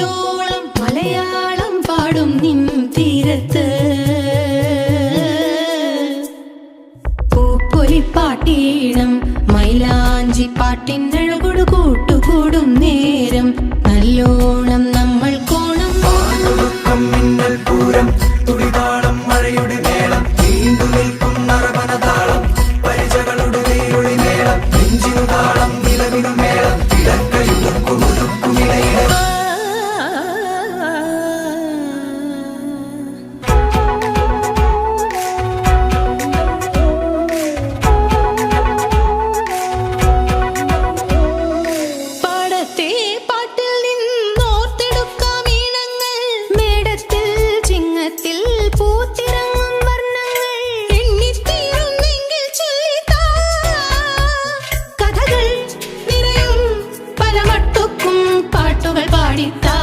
മയിലോളം മലയാളം പാടും നിൻ തീരത്ത് പൂപ്പൊലിപ്പാട്ടീണം മൈലാഞ്ചി പാട്ടിനഴകൊടു കൂട്ടുകൂടും നേരം നല്ലോണം നമ്മൾ കോണം മിന്നൽ പൂരം തുടിതാളം മഴയുടെ മേളം നീണ്ടു നിൽക്കും നറവനതാളം പരിചകളുടെ വേരുളി മേളം നെഞ്ചിനു താളം നിലവിനു മേളം കിടക്കയുടുക്കുമിടയിലെ പാട്ടുകൾ പാടിത്താ